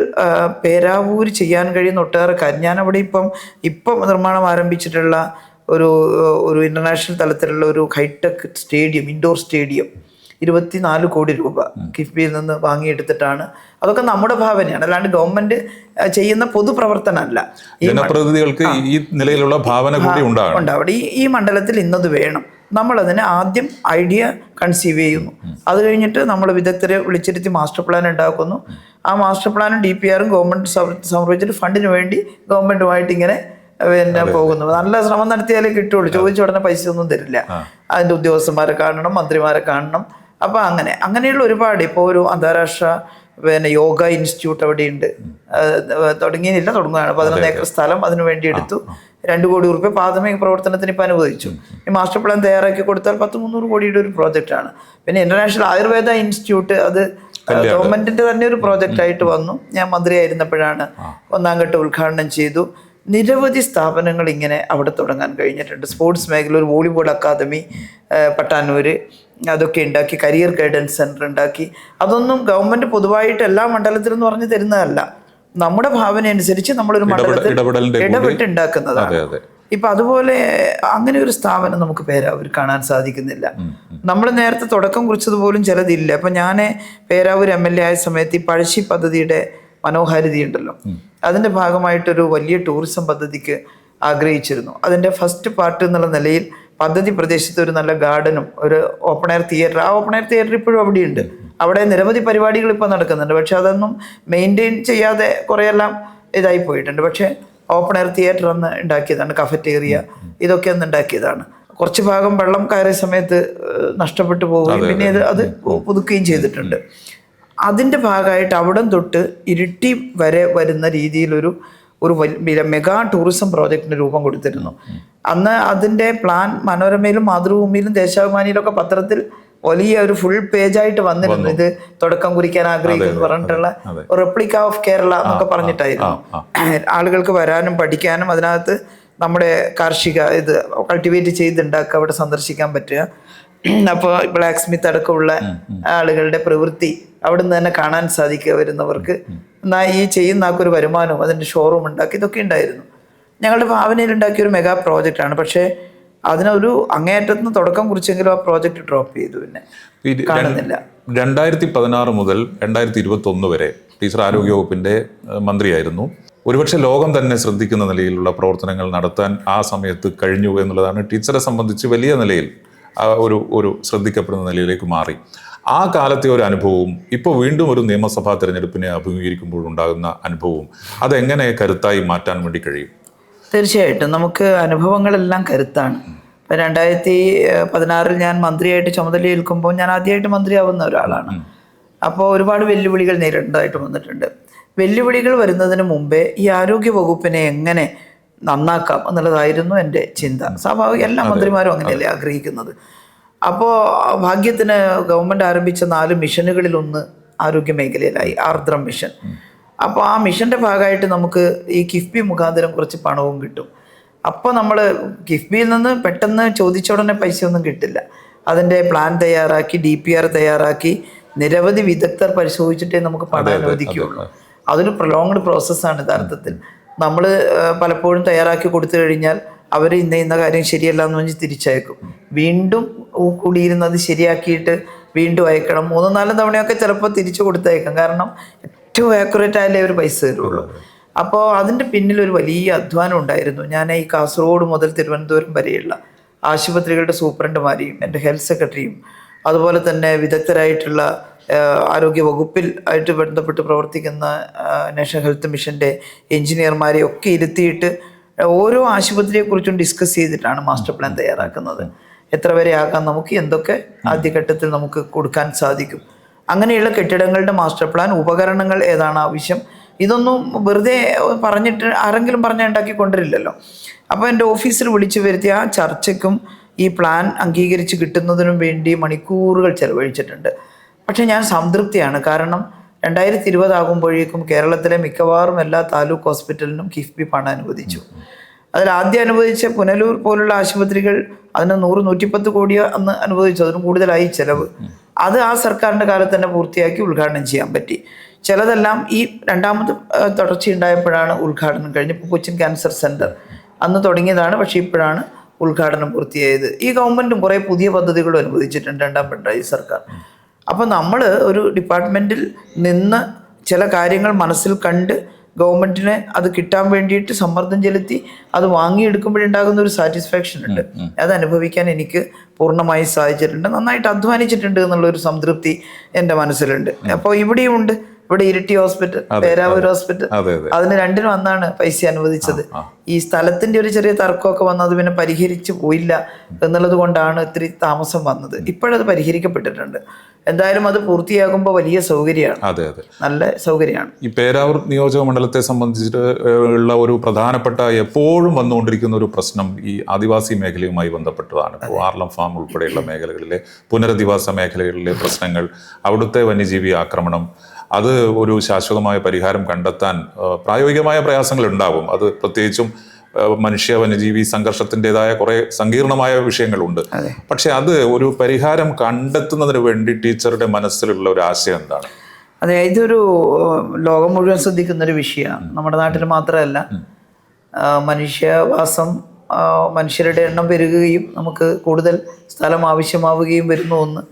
പേരാവൂർ ചെയ്യാൻ കഴിയുന്ന ഒട്ടേറെ കാര്യം. ഞാനവിടെ ഇപ്പം നിർമ്മാണം ആരംഭിച്ചിട്ടുള്ള ഒരു ഇൻ്റർനാഷണൽ തലത്തിലുള്ള ഒരു ഹൈടെക് സ്റ്റേഡിയം, ഇൻഡോർ സ്റ്റേഡിയം 24 കോടി രൂപ കിഫ്ബിയിൽ നിന്ന് വാങ്ങിയെടുത്തിട്ടാണ്. അതൊക്കെ നമ്മുടെ ഭാവനയാണ്, അല്ലാണ്ട് ഗവൺമെന്റ് ചെയ്യുന്ന പൊതുപ്രവർത്തനമല്ല. ജനപ്രതിനിധികൾക്ക് ഈ നിലയിലുള്ള ഭാവന കൂടി ഉണ്ടാവണം. ഈ മണ്ഡലത്തിൽ ഇന്നത് വേണം. നമ്മളതിന് ആദ്യം ഐഡിയ കൺസീവ് ചെയ്യുന്നു. അത് കഴിഞ്ഞിട്ട് നമ്മൾ വിദഗ്ധരെ വിളിച്ചിരുത്തി മാസ്റ്റർ പ്ലാൻ ഉണ്ടാക്കുന്നു. ആ മാസ്റ്റർ പ്ലാനും DPRും ഗവൺമെന്റ് സമർപ്പിച്ചിട്ട് ഫണ്ടിന് വേണ്ടി ഗവൺമെന്റുമായിട്ട് ഇങ്ങനെ പിന്നെ പോകുന്നു. നല്ല ശ്രമം നടത്തിയാലേ കിട്ടുള്ളൂ. ചോദിച്ച ഉടനെ പൈസ ഒന്നും തരില്ല. അതിൻ്റെ ഉദ്യോഗസ്ഥന്മാരെ കാണണം, മന്ത്രിമാരെ കാണണം. അപ്പോൾ അങ്ങനെയുള്ള ഒരുപാട്, ഇപ്പോൾ ഒരു അന്താരാഷ്ട്ര പിന്നെ യോഗ ഇൻസ്റ്റിറ്റ്യൂട്ട് അവിടെയുണ്ട്. തുടങ്ങിയില്ല, തുടങ്ങുകയാണ്. 11 ഏക്കർ സ്ഥലം അതിനു വേണ്ടി എടുത്തു. 2 കോടി രൂപ പ്രാഥമിക പ്രവർത്തനത്തിന് ഇപ്പം അനുവദിച്ചു. ഈ മാസ്റ്റർ പ്ലാൻ തയ്യാറാക്കി കൊടുത്താൽ 100-300 കോടിയുടെ ഒരു പ്രോജക്റ്റാണ്. പിന്നെ ഇന്റർനാഷണൽ ആയുർവേദ ഇൻസ്റ്റിറ്റ്യൂട്ട്, അത് ഗവൺമെന്റിന്റെ തന്നെ ഒരു പ്രോജക്റ്റ് ആയിട്ട് വന്നു. ഞാൻ മന്ത്രിയായിരുന്നപ്പോഴാണ് 1ാം ഘട്ടം ഉദ്ഘാടനം ചെയ്തു. നിരവധി സ്ഥാപനങ്ങൾ ഇങ്ങനെ അവിടെ തുടങ്ങാൻ കഴിഞ്ഞിട്ടുണ്ട്. സ്പോർട്സ് മേഖല, ഒരു വോളിബോൾ അക്കാദമി പട്ടാന്നൂർ, അതൊക്കെ ഉണ്ടാക്കി. കരിയർ ഗൈഡൻസ് സെൻറ്റർ ഉണ്ടാക്കി. അതൊന്നും ഗവൺമെൻറ് പൊതുവായിട്ട് എല്ലാ മണ്ഡലത്തിലും പറഞ്ഞ് തരുന്നതല്ല, നമ്മുടെ ഭാവന അനുസരിച്ച് നമ്മളൊരു മണ്ഡലത്തിൽ ഇടപെട്ട് ഉണ്ടാക്കുന്നതാണ്. ഇപ്പം അതുപോലെ അങ്ങനെ ഒരു സ്ഥാപനം നമുക്ക് പേരാവൂർ കാണാൻ സാധിക്കുന്നില്ല. നമ്മൾ നേരത്തെ തുടക്കം കുറിച്ചതുപോലും ചിലതില്ല. അപ്പം ഞാൻ പേരാവൂർ MLA ആയ സമയത്ത് ഈ പഴശ്ശി പദ്ധതിയുടെ മനോഹാരിതയുണ്ടല്ലോ, അതിൻ്റെ ഭാഗമായിട്ടൊരു വലിയ ടൂറിസം പദ്ധതിക്ക് ആഗ്രഹിച്ചിരുന്നു. അതിൻ്റെ ഫസ്റ്റ് പാർട്ട് എന്നുള്ള നിലയിൽ പദ്ധതി പ്രദേശത്ത് ഒരു നല്ല ഗാർഡനും ഒരു ഓപ്പൺ എയർ തിയേറ്റർ, ആ ഓപ്പൺ എയർ തിയേറ്റർ ഇപ്പോഴും അവിടെയുണ്ട്. അവിടെ നിരവധി പരിപാടികൾ ഇപ്പോൾ നടക്കുന്നുണ്ട്. പക്ഷെ അതൊന്നും മെയിൻറ്റെയിൻ ചെയ്യാതെ കുറേയെല്ലാം ഇതായി പോയിട്ടുണ്ട്. പക്ഷേ ഓപ്പൺ എയർ തിയേറ്റർ അന്ന് ഉണ്ടാക്കിയതാണ്, കഫറ്റേറിയ, ഇതൊക്കെ അന്ന് ഉണ്ടാക്കിയതാണ്. കുറച്ച് ഭാഗം വെള്ളം കയറിയ സമയത്ത് നഷ്ടപ്പെട്ടു പോവുകയും പിന്നെ അത് പുതുക്കുകയും ചെയ്തിട്ടുണ്ട്. അതിൻ്റെ ഭാഗമായിട്ട് അവിടം തൊട്ട് ഇരിട്ടി വരെ വരുന്ന രീതിയിലൊരു മെഗാ ടൂറിസം പ്രോജക്റ്റിന് രൂപം കൊടുത്തിരുന്നു. അന്ന് അതിൻ്റെ പ്ലാൻ മനോരമയിലും മാതൃഭൂമിയിലും ദേശാഭിമാനിയിലൊക്കെ പത്രത്തിൽ വലിയ ഒരു ഫുൾ പേജായിട്ട് വന്നിരുന്നു. ഇത് തുടക്കം കുറിക്കാൻ ആഗ്രഹിക്കുന്നു പറഞ്ഞിട്ടുള്ള റെപ്ലിക്ക ഓഫ് കേരള എന്നൊക്കെ പറഞ്ഞിട്ടായിരുന്നു. ആളുകൾക്ക് വരാനും പഠിക്കാനും അതിനകത്ത് നമ്മുടെ കാർഷിക ഇത് കൾട്ടിവേറ്റ് ചെയ്തുണ്ടാക്കുക, അവിടെ സന്ദർശിക്കാൻ പറ്റുക. അപ്പോൾ ബ്ലാക്ക് സ്മിത്ത് അടക്കമുള്ള ആളുകളുടെ പ്രവൃത്തി അവിടെ നിന്ന് തന്നെ കാണാൻ സാധിക്കുക വരുന്നവർക്ക്. ഈ ചെയ്യുന്ന ആൾക്കൊരു വരുമാനവും അതിൻ്റെ ഷോറൂം ഉണ്ടാക്കി ഇതൊക്കെ ഉണ്ടായിരുന്നു. ഞങ്ങളുടെ ഭാവനയിൽ ഉണ്ടാക്കിയ ഒരു മെഗാ പ്രോജക്റ്റാണ്. പക്ഷേ അതിനൊരു അങ്ങേയറ്റത്ത് നിന്ന് തുടക്കം കുറിച്ചെങ്കിലും ആ പ്രോജക്റ്റ് ഡ്രോപ്പ് ചെയ്തു, പിന്നെ കാണുന്നില്ല. 2016 മുതൽ 2021 വരെ ടീച്ചർ ആരോഗ്യവകുപ്പിൻ്റെ മന്ത്രിയായിരുന്നു. ഒരുപക്ഷെ ലോകം തന്നെ ശ്രദ്ധിക്കുന്ന നിലയിലുള്ള പ്രവർത്തനങ്ങൾ നടത്താൻ ആ സമയത്ത് കഴിഞ്ഞു എന്നുള്ളതാണ് ടീച്ചറെ സംബന്ധിച്ച് വലിയ നിലയിൽ ഒരു ശ്രദ്ധിക്കപ്പെടുന്ന നിലയിലേക്ക് മാറി. ആ കാലത്തെ ഒരു അനുഭവവും ഇപ്പോൾ വീണ്ടും ഒരു നിയമസഭാ തെരഞ്ഞെടുപ്പിനെ അഭിമുഖീകരിക്കുമ്പോഴുണ്ടാകുന്ന അനുഭവവും അതെങ്ങനെ കരുത്തായി മാറ്റാൻ വേണ്ടി കഴിയും? തീർച്ചയായിട്ടും നമുക്ക് അനുഭവങ്ങളെല്ലാം കരുത്താണ്. ഇപ്പം 2016 ഞാൻ മന്ത്രിയായിട്ട് ചുമതലയേൽക്കുമ്പോൾ ഞാൻ ആദ്യമായിട്ട് മന്ത്രിയാവുന്ന ഒരാളാണ്. അപ്പോൾ ഒരുപാട് വെല്ലുവിളികൾ നേരിടേണ്ടതായിട്ട് വന്നിട്ടുണ്ട്. വെല്ലുവിളികൾ വരുന്നതിന് മുമ്പേ ഈ ആരോഗ്യ വകുപ്പിനെ എങ്ങനെ നന്നാക്കാം എന്നുള്ളതായിരുന്നു എൻ്റെ ചിന്ത. സ്വാഭാവിക എല്ലാ മന്ത്രിമാരും അങ്ങനെയല്ലേ ആഗ്രഹിക്കുന്നത്. അപ്പോൾ ഭാഗ്യത്തിന് ഗവൺമെൻറ് ആരംഭിച്ച 4 മിഷനുകളിലൊന്ന് ആരോഗ്യ മേഖലയിലായി, ആർദ്രം മിഷൻ. അപ്പോൾ ആ മിഷൻ്റെ ഭാഗമായിട്ട് നമുക്ക് ഈ കിഫ്ബി മുഖാന്തരം കുറച്ച് പണവും കിട്ടും. അപ്പോൾ നമ്മൾ കിഫ്ബിയിൽ നിന്ന് പെട്ടെന്ന് ചോദിച്ച ഉടനെ പൈസയൊന്നും കിട്ടില്ല. അതിൻ്റെ പ്ലാൻ തയ്യാറാക്കി DPR തയ്യാറാക്കി നിരവധി വിദഗ്ധർ പരിശോധിച്ചിട്ടേ നമുക്ക് പണം അനുവദിക്കുകയുള്ളൂ. അതൊരു പ്രൊലോങ്ഡ് പ്രോസസ്സാണ് യഥാർത്ഥത്തിൽ. നമ്മൾ പലപ്പോഴും തയ്യാറാക്കി കൊടുത്തു കഴിഞ്ഞാൽ അവർ ഇന്ന കാര്യം ശരിയല്ല എന്ന് പറഞ്ഞ് തിരിച്ചയക്കും. വീണ്ടും കൂടിയിരുന്നത് ശരിയാക്കിയിട്ട് വീണ്ടും അയക്കണം. 3-4 തവണയൊക്കെ ചിലപ്പോൾ തിരിച്ചു കൊടുത്തയക്കാം. കാരണം ഏറ്റവും ആക്യുറേറ്റ് ആയാലേ ഒരു പൈസ തരുള്ളൂ. അപ്പോൾ അതിൻ്റെ പിന്നിലൊരു വലിയ അധ്വാനം ഉണ്ടായിരുന്നു. ഞാൻ ഈ കാസർഗോഡ് മുതൽ തിരുവനന്തപുരം വരെയുള്ള ആശുപത്രികളുടെ സൂപ്രണ്ടുമാരെയും എൻ്റെ ഹെൽത്ത് സെക്രട്ടറിയും അതുപോലെ തന്നെ വിദഗ്ധരായിട്ടുള്ള ആരോഗ്യ വകുപ്പിൽ ആയിട്ട് ബന്ധപ്പെട്ട് പ്രവർത്തിക്കുന്ന നാഷണൽ ഹെൽത്ത് മിഷൻ്റെ എഞ്ചിനീയർമാരെയും ഒക്കെ ഇരുത്തിയിട്ട് ഓരോ ആശുപത്രിയെക്കുറിച്ചും ഡിസ്കസ് ചെയ്തിട്ടാണ് മാസ്റ്റർ പ്ലാൻ തയ്യാറാക്കുന്നത്. എത്ര വരെ ആകാം, നമുക്ക് എന്തൊക്കെ ആദ്യഘട്ടത്തിൽ നമുക്ക് കൊടുക്കാൻ സാധിക്കും, അങ്ങനെയുള്ള കെട്ടിടങ്ങളുടെ മാസ്റ്റർ പ്ലാൻ, ഉപകരണങ്ങൾ ഏതാണ് ആവശ്യം, ഇതൊന്നും വെറുതെ പറഞ്ഞിട്ട് ആരെങ്കിലും പറഞ്ഞാൽ ഉണ്ടാക്കി കൊണ്ടുവരില്ലല്ലോ. അപ്പോൾ എൻ്റെ ഓഫീസിൽ വിളിച്ചു വരുത്തിയ ആ ചർച്ചയ്ക്കും ഈ പ്ലാൻ അംഗീകരിച്ച് കിട്ടുന്നതിനും വേണ്ടി മണിക്കൂറുകൾ ചെലവഴിച്ചിട്ടുണ്ട്. പക്ഷേ ഞാൻ സംതൃപ്തിയാണ്. കാരണം 2020 ആകുമ്പോഴേക്കും കേരളത്തിലെ മിക്കവാറും എല്ലാ താലൂക്ക് ഹോസ്പിറ്റലിനും കിഫ്ബി പണം അനുവദിച്ചു. അതിൽ ആദ്യം അനുവദിച്ച പുനലൂർ പോലുള്ള ആശുപത്രികൾ അതിന് 100-110 കോടി അന്ന് അനുവദിച്ചു. അതിനും കൂടുതലായി ചിലവ്. അത് ആ സർക്കാരിൻ്റെ കാലത്ത് തന്നെ പൂർത്തിയാക്കി ഉദ്ഘാടനം ചെയ്യാൻ പറ്റി. ചിലതെല്ലാം ഈ രണ്ടാമത് തുടർച്ചയുണ്ടായപ്പോഴാണ് ഉദ്ഘാടനം കഴിഞ്ഞപ്പോൾ കൊച്ചിൻ ക്യാൻസർ സെൻറ്റർ അന്ന് തുടങ്ങിയതാണ്. പക്ഷേ ഇപ്പോഴാണ് ഉദ്ഘാടനം പൂർത്തിയായത്. ഈ ഗവൺമെൻറ്റും കുറേ പുതിയ പദ്ധതികളും അനുവദിച്ചിട്ടുണ്ട്, 2ാം പിണറായി സർക്കാർ. അപ്പോൾ നമ്മൾ ഒരു ഡിപ്പാർട്ട്മെൻറ്റിൽ നിന്ന് ചില കാര്യങ്ങൾ മനസ്സിൽ കണ്ട് ഗവൺമെൻറ്റിനെ അത് കിട്ടാൻ വേണ്ടിയിട്ട് സമ്മർദ്ദം ചെലുത്തി അത് വാങ്ങിയെടുക്കുമ്പോഴുണ്ടാകുന്ന ഒരു സാറ്റിസ്ഫാക്ഷൻ ഉണ്ട്. അത് അനുഭവിക്കാൻ എനിക്ക് പൂർണ്ണമായി സാധിച്ചിട്ടുണ്ട്. നന്നായിട്ട് അധ്വാനിച്ചിട്ടുണ്ട് എന്നുള്ളൊരു സംതൃപ്തി എൻ്റെ മനസ്സിലുണ്ട്. അപ്പോൾ ഇവിടെയും ഉണ്ട്. ഇവിടെ ഇരിട്ടി ഹോസ്പിറ്റൽ, പേരാവൂർ ഹോസ്പിറ്റൽ, അതിന് 2നും അന്നാണ് പൈസ അനുവദിച്ചത്. ഈ സ്ഥലത്തിൻ്റെ ഒരു ചെറിയ തർക്കമൊക്കെ വന്നത് പിന്നെ പരിഹരിച്ചു പോയില്ല എന്നുള്ളത് കൊണ്ടാണ് ഇത്തിരി താമസം വന്നത്. ഇപ്പോഴത് പരിഹരിക്കപ്പെട്ടിട്ടുണ്ട്. എന്തായാലും അത് പൂർത്തിയാകുമ്പോൾ വലിയ സൗകര്യമാണ്, നല്ല സൗകര്യമാണ്. ഈ പേരാവൂർ നിയോജക മണ്ഡലത്തെ സംബന്ധിച്ചിട്ട് ഉള്ള ഒരു പ്രധാനപ്പെട്ട എപ്പോഴും വന്നുകൊണ്ടിരിക്കുന്ന ഒരു പ്രശ്നം ഈ ആദിവാസി മേഖലയുമായി ബന്ധപ്പെട്ടതാണ്. ഇപ്പോൾ ആർലം ഫാം ഉൾപ്പെടെയുള്ള മേഖലകളിലെ പുനരധിവാസ മേഖലകളിലെ പ്രശ്നങ്ങൾ, അവിടുത്തെ വന്യജീവി ആക്രമണം, അത് ഒരു ശാശ്വതമായ പരിഹാരം കണ്ടെത്താൻ പ്രായോഗികമായ പ്രയാസങ്ങൾ ഉണ്ടാകും. അത് പ്രത്യേകിച്ചും മനുഷ്യ വന്യജീവി സംഘർഷത്തിൻ്റെതായ കുറേ സങ്കീർണമായ വിഷയങ്ങളുണ്ട്. പക്ഷെ അത് ഒരു പരിഹാരം കണ്ടെത്തുന്നതിന് വേണ്ടി ടീച്ചറുടെ മനസ്സിലുള്ള ഒരു ആശയം എന്താണ്? അതെ, ഇതൊരു ലോകം മുഴുവൻ ശ്രദ്ധിക്കുന്നൊരു വിഷയമാണ്. നമ്മുടെ നാട്ടിൽ മാത്രമല്ല, മനുഷ്യവാസം, മനുഷ്യരുടെ എണ്ണം പെരുകുകയും നമുക്ക് കൂടുതൽ സ്ഥലം ആവശ്യമാവുകയും വരുന്നു. ഒന്ന്,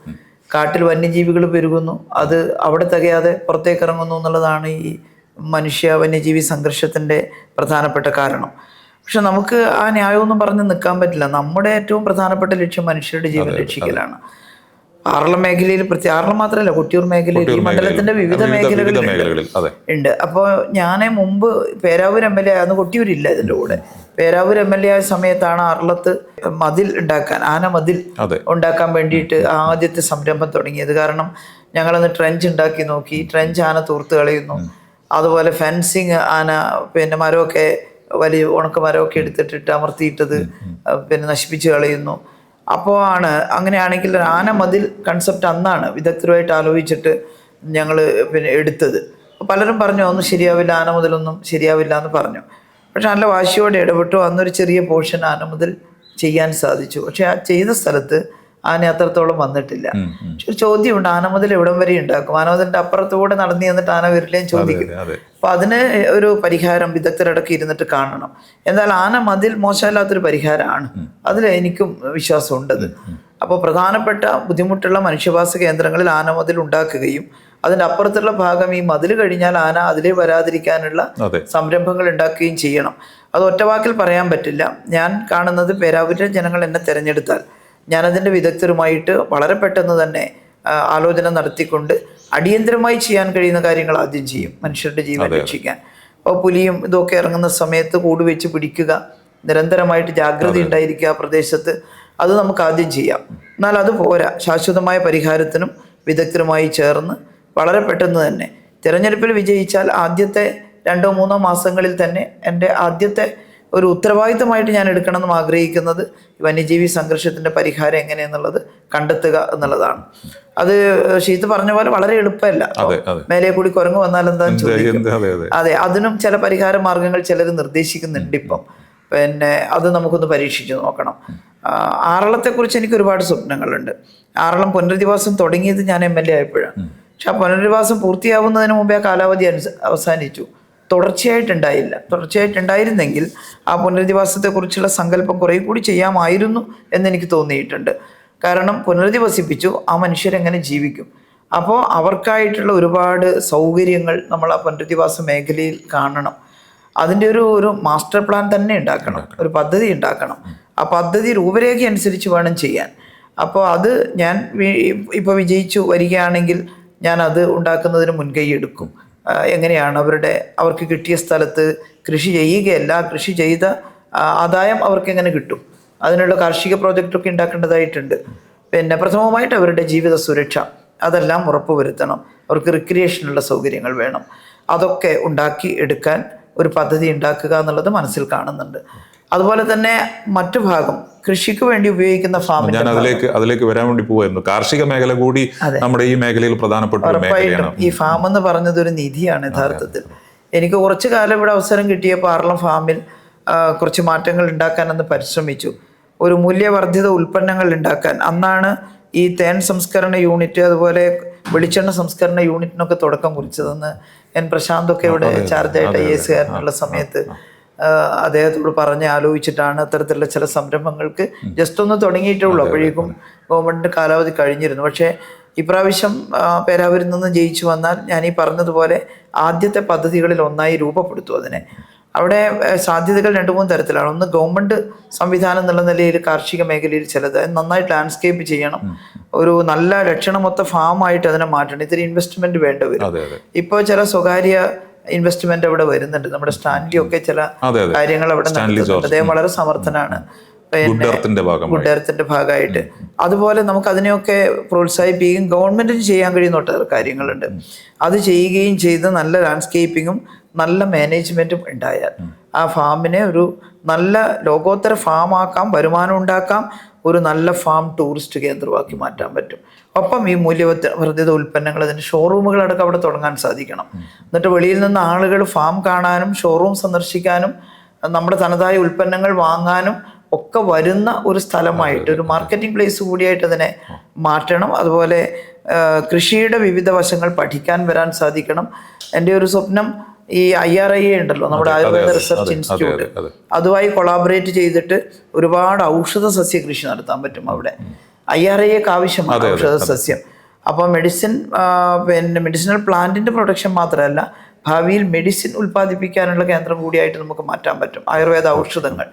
കാട്ടിൽ വന്യജീവികൾ പെരുകുന്നു, അത് അവിടെ തികയാതെ പുറത്തേക്ക് ഇറങ്ങുന്നു എന്നുള്ളതാണ് ഈ മനുഷ്യ വന്യജീവി സംഘർഷത്തിൻ്റെ പ്രധാനപ്പെട്ട കാരണം. പക്ഷെ നമുക്ക് ആ ന്യായമൊന്നും പറഞ്ഞ് നിൽക്കാൻ പറ്റില്ല. നമ്മുടെ ഏറ്റവും പ്രധാനപ്പെട്ട ലക്ഷ്യം മനുഷ്യരുടെ ജീവൻ രക്ഷിക്കലാണ്. ആറളം മേഖലയിൽ, ആറളം മാത്രമല്ല, കൊട്ടിയൂർ മേഖലയിൽ, ഈ മണ്ഡലത്തിന്റെ വിവിധ മേഖലകളിൽ ഉണ്ട്. അപ്പോൾ ഞാൻ മുമ്പ് പേരാവൂർ MLA, അന്ന് കൊട്ടിയൂരില്ല ഇതിൻ്റെ കൂടെ, പേരാവൂർ MLA ആയ സമയത്താണ് ആറളത്ത് മതിൽ ഉണ്ടാക്കാൻ, ആന മതിൽ ഉണ്ടാക്കാൻ വേണ്ടിയിട്ട് ആദ്യത്തെ സംരംഭം തുടങ്ങിയത്. കാരണം ഞങ്ങളന്ന് ട്രെഞ്ച് ഉണ്ടാക്കി നോക്കി. ട്രെഞ്ച് ആന തൂർത്ത് കളയുന്നു. അതുപോലെ ഫെൻസിങ് ആന പിന്നെ മരമൊക്കെ, വലിയ ഉണക്ക മരമൊക്കെ എടുത്തിട്ടിട്ട് അമർത്തിയിട്ടത് പിന്നെ നശിപ്പിച്ച് കളയുന്നു. അപ്പോൾ അങ്ങനെയാണെങ്കിൽ ആന മതിൽ കൺസെപ്റ്റ് അന്നാണ് വിദഗ്ധരുമായിട്ട് ആലോചിച്ചിട്ട് ഞങ്ങൾ പിന്നെ എടുത്തത്. പലരും പറഞ്ഞു ഒന്നും ശരിയാവില്ല, ആന മുതലൊന്നും ശരിയാവില്ല എന്ന് പറഞ്ഞു. പക്ഷെ നല്ല വാശിയോടെ ഇടപെട്ടു. അന്നൊരു ചെറിയ പോർഷൻ ആന മുതൽ ചെയ്യാൻ സാധിച്ചു. പക്ഷെ ആ ചെയ്ത സ്ഥലത്ത് ആന അത്രത്തോളം വന്നിട്ടില്ല. പക്ഷെ ഒരു ചോദ്യമുണ്ട്, ആന മുതൽ എവിടം വരെ ഉണ്ടാക്കും? ആന മുതലിന്റെ അപ്പുറത്തുകൂടെ നടന്നു എന്നിട്ട് ആന വരില്ലേന്ന് ചോദിക്കും. അപ്പൊ അതിന് ഒരു പരിഹാരം വിദഗ്ധരടക്കം ഇരുന്നിട്ട് കാണണം. എന്നാൽ ആന മതിൽ മോശമല്ലാത്തൊരു പരിഹാരമാണ്, അതിൽ എനിക്കും വിശ്വാസമുണ്ടത്. അപ്പോൾ പ്രധാനപ്പെട്ട ബുദ്ധിമുട്ടുള്ള മനുഷ്യവാസ കേന്ദ്രങ്ങളിൽ ആന മതിൽ ഉണ്ടാക്കുകയും അതിൻ്റെ അപ്പുറത്തുള്ള ഭാഗം ഈ മതിൽ കഴിഞ്ഞാൽ ആന അതിലേ വരാതിരിക്കാനുള്ള സംരംഭങ്ങൾ ഉണ്ടാക്കുകയും ചെയ്യണം. അത് ഒറ്റവാക്കിൽ പറയാൻ പറ്റില്ല. ഞാൻ കാണുന്നത് പേരാവൂരിലെ ജനങ്ങൾ എന്നെ തിരഞ്ഞെടുത്താൽ ഞാനതിൻ്റെ വിദഗ്ധരുമായിട്ട് വളരെ പെട്ടെന്ന് തന്നെ ആലോചന നടത്തിക്കൊണ്ട് അടിയന്തരമായി ചെയ്യാൻ കഴിയുന്ന കാര്യങ്ങൾ ആദ്യം ചെയ്യും, മനുഷ്യരുടെ ജീവൻ രക്ഷിക്കാൻ. അപ്പോൾ പുലിയും ഇതൊക്കെ ഇറങ്ങുന്ന സമയത്ത് കൂട് വെച്ച് പിടിക്കുക, നിരന്തരമായിട്ട് ജാഗ്രത ഉണ്ടായിരിക്കുക പ്രദേശത്ത്, അത് നമുക്ക് ആദ്യം ചെയ്യാം. എന്നാൽ അത് പോരാ, ശാശ്വതമായ പരിഹാരത്തിനും വിദഗ്ധരുമായി ചേർന്ന് വളരെ പെട്ടെന്ന് തന്നെ തിരഞ്ഞെടുപ്പിൽ വിജയിച്ചാൽ ആദ്യത്തെ 2-3 മാസങ്ങളിൽ തന്നെ എൻ്റെ ആദ്യത്തെ ഒരു ഉത്തരവാദിത്തമായിട്ട് ഞാൻ എടുക്കണമെന്നും ആഗ്രഹിക്കുന്നത് വന്യജീവി സംഘർഷത്തിൻ്റെ പരിഹാരം എങ്ങനെയെന്നുള്ളത് കണ്ടെത്തുക എന്നുള്ളതാണ്. അത് ഷീത്ത് പറഞ്ഞ പോലെ വളരെ എളുപ്പമല്ല. മേലെ കൂടി കുരങ്ങ് വന്നാൽ എന്താണെന്ന് ചോദിക്കും. അതെ, അതിനും ചില പരിഹാര മാർഗങ്ങൾ ചിലർ നിർദ്ദേശിക്കുന്നുണ്ട് ഇപ്പം. പിന്നെ അത് നമുക്കൊന്ന് പരീക്ഷിച്ച് നോക്കണം. ആറളത്തെക്കുറിച്ച് എനിക്ക് ഒരുപാട് സ്വപ്നങ്ങളുണ്ട്. ആറളം പുനരധിവാസം തുടങ്ങിയത് ഞാൻ MLA ആയപ്പോഴാണ്. പക്ഷെ ആ പുനരധിവാസം പൂർത്തിയാവുന്നതിന് മുമ്പേ ആ കാലാവധി അവസാനിച്ചു. തുടർച്ചയായിട്ടുണ്ടായിരുന്നെങ്കിൽ ആ പുനരധിവാസത്തെക്കുറിച്ചുള്ള സങ്കല്പം കുറേ കൂടി ചെയ്യാമായിരുന്നു എന്നെനിക്ക് തോന്നിയിട്ടുണ്ട്. കാരണം പുനരധിവസിപ്പിച്ചു, ആ മനുഷ്യരെങ്ങനെ ജീവിക്കും? അപ്പോൾ അവർക്കായിട്ടുള്ള ഒരുപാട് സൗകര്യങ്ങൾ നമ്മൾ ആ പുനരധിവാസ മേഖലയിൽ കാണണം. അതിൻ്റെ ഒരു മാസ്റ്റർ പ്ലാൻ തന്നെ ഉണ്ടാക്കണം, ഒരു പദ്ധതി ഉണ്ടാക്കണം. ആ പദ്ധതി രൂപരേഖ അനുസരിച്ച് വേണം ചെയ്യാൻ. അപ്പോൾ അത് ഞാൻ ഇപ്പോൾ വിജയിച്ചു വരികയാണെങ്കിൽ ഞാൻ അത് ഉണ്ടാക്കുന്നതിന് മുൻകൈ എടുക്കും. എങ്ങനെയാണ് അവർക്ക് കിട്ടിയ സ്ഥലത്ത് കൃഷി ചെയ്യുകയല്ല, കൃഷി ചെയ്ത ആദായം അവർക്ക് എങ്ങനെ കിട്ടും, അതിനുള്ള കാർഷിക പ്രോജക്റ്റൊക്കെ ഉണ്ടാക്കേണ്ടതായിട്ടുണ്ട്. പിന്നെ പ്രഥമമായിട്ട് അവരുടെ ജീവിത സുരക്ഷ അതെല്ലാം ഉറപ്പുവരുത്തണം. അവർക്ക് റിക്രിയേഷനുള്ള സൗകര്യങ്ങൾ വേണം. അതൊക്കെ ഉണ്ടാക്കി എടുക്കാൻ ഒരു പദ്ധതി ഉണ്ടാക്കുക എന്നുള്ളത് മനസ്സിൽ കാണുന്നുണ്ട്. അതുപോലെ തന്നെ മറ്റു ഭാഗം കൃഷിക്ക് വേണ്ടി ഉപയോഗിക്കുന്ന ഫാമിൽ ഞാൻ അതിലേക്ക് വരാൻ വേണ്ടി പോവായിരുന്നു. കാർഷിക മേഖല കൂടി നമ്മുടെ ഈ മേഖലയിൽ പ്രധാനപ്പെട്ട ഉറപ്പായിട്ടും ഈ ഫാം എന്ന് പറഞ്ഞത് ഒരു നിധിയാണ് യഥാർത്ഥത്തിൽ. എനിക്ക് കുറച്ചു കാലം ഇവിടെ അവസരം കിട്ടിയപ്പോൾ ആറളം ഫാമിൽ കുറച്ച് മാറ്റങ്ങൾ ഉണ്ടാക്കാനെന്ന് പരിശ്രമിച്ചു. ഒരു മൂല്യവർദ്ധിത ഉൽപ്പന്നങ്ങൾ ഉണ്ടാക്കാൻ അന്നാണ് ഈ തേൻ സംസ്കരണ യൂണിറ്റ് അതുപോലെ വെളിച്ചെണ്ണ സംസ്കരണ യൂണിറ്റിനൊക്കെ തുടക്കം കുറിച്ചതെന്ന് പ്രശാന്തൊക്കെ ഇവിടെ ചാർജായിട്ട് IAS കാരനുള്ള സമയത്ത് അദ്ദേഹത്തോട് പറഞ്ഞ് ആലോചിച്ചിട്ടാണ് അത്തരത്തിലുള്ള ചില സംരംഭങ്ങൾക്ക് ജസ്റ്റ് ഒന്ന് തുടങ്ങിയിട്ടുള്ളൂ. അപ്പോഴേക്കും ഗവൺമെൻറ്റിൻ്റെ കാലാവധി കഴിഞ്ഞിരുന്നു. പക്ഷേ ഇപ്രാവശ്യം പേരാവൂരിൽ നിന്ന് ജയിച്ചു വന്നാൽ ഞാൻ ഈ പറഞ്ഞതുപോലെ ആദ്യത്തെ പദ്ധതികളിൽ ഒന്നായി രൂപപ്പെടുത്തും അതിനെ. അവിടെ സാധ്യതകൾ 2-3 തരത്തിലാണ്. ഒന്ന്, ഗവൺമെൻറ് സംവിധാനം എന്നുള്ള നിലയിൽ കാർഷിക മേഖലയിൽ ചിലത് നന്നായിട്ട് ലാൻഡ്സ്കേപ്പ് ചെയ്യണം, ഒരു നല്ല ലക്ഷണമൊത്ത ഫാമായിട്ട് അതിനെ മാറ്റണം. ഇത്തിരി ഇൻവെസ്റ്റ്മെൻറ്റ് വേണ്ടി വരും. ഇപ്പോൾ ചില സ്വകാര്യ ഇൻവെസ്റ്റ്മെന്റ് അവിടെ വരുന്നുണ്ട്. നമ്മുടെ സ്റ്റാൻലി ഒക്കെ ചില കാര്യങ്ങൾ അവിടെ നടത്തുന്നുണ്ട്. അദ്ദേഹം വളരെ സമർത്ഥനാണ്. ഗുഡ് എർത്തിന്റെ ഭാഗമായിട്ട് അതുപോലെ നമുക്ക് അതിനെയൊക്കെ പ്രോത്സാഹിപ്പിക്കുകയും ഗവൺമെന്റിന് ചെയ്യാൻ കഴിയുന്ന ഒട്ടേറെ കാര്യങ്ങളുണ്ട്. അത് ചെയ്യുകയും ചെയ്ത് നല്ല ലാൻഡ്സ്കേപ്പിങ്ങും നല്ല മാനേജ്മെന്റും ഉണ്ടായാൽ ആ ഫാമിനെ ഒരു നല്ല ലോകോത്തര ഫാമാക്കാം, വരുമാനം ഉണ്ടാക്കാം, ഒരു നല്ല ഫാം ടൂറിസ്റ്റ് കേന്ദ്രമാക്കി മാറ്റാൻ പറ്റും. ഒപ്പം ഈ മൂല്യവർദ്ധിത ഉൽപ്പന്നങ്ങൾ അതിൻ്റെ ഷോറൂമുകളടക്കം അവിടെ തുടങ്ങാൻ സാധിക്കണം. എന്നിട്ട് വെളിയിൽ നിന്ന് ആളുകൾ ഫാം കാണാനും ഷോറൂം സന്ദർശിക്കാനും നമ്മുടെ തനതായ ഉൽപ്പന്നങ്ങൾ വാങ്ങാനും ഒക്കെ വരുന്ന ഒരു സ്ഥലമായിട്ട്, ഒരു മാർക്കറ്റിംഗ് പ്ലേസ് കൂടിയായിട്ട് അതിനെ മാറ്റണം. അതുപോലെ കൃഷിയുടെ വിവിധ വശങ്ങൾ പഠിക്കാൻ വരാൻ സാധിക്കണം. എൻ്റെ ഒരു സ്വപ്നം ഈ IRIA ഉണ്ടല്ലോ, നമ്മുടെ ആയുർവേദ റിസർച്ച് ഇൻസ്റ്റിറ്റ്യൂട്ട്, അതുമായി കൊളാബറേറ്റ് ചെയ്തിട്ട് ഒരുപാട് ഔഷധ സസ്യ കൃഷി നടത്താൻ പറ്റും അവിടെ. IRIAക്ക് ആവശ്യമാണ് ഔഷധ സസ്യം. അപ്പോൾ മെഡിസിനൽ പ്ലാന്റിൻ്റെ പ്രൊഡക്ഷൻ മാത്രമല്ല, ഭാവിയിൽ മെഡിസിൻ ഉൽപ്പാദിപ്പിക്കാനുള്ള കേന്ദ്രം കൂടിയായിട്ട് നമുക്ക് മാറ്റാൻ പറ്റും, ആയുർവേദ ഔഷധങ്ങൾ.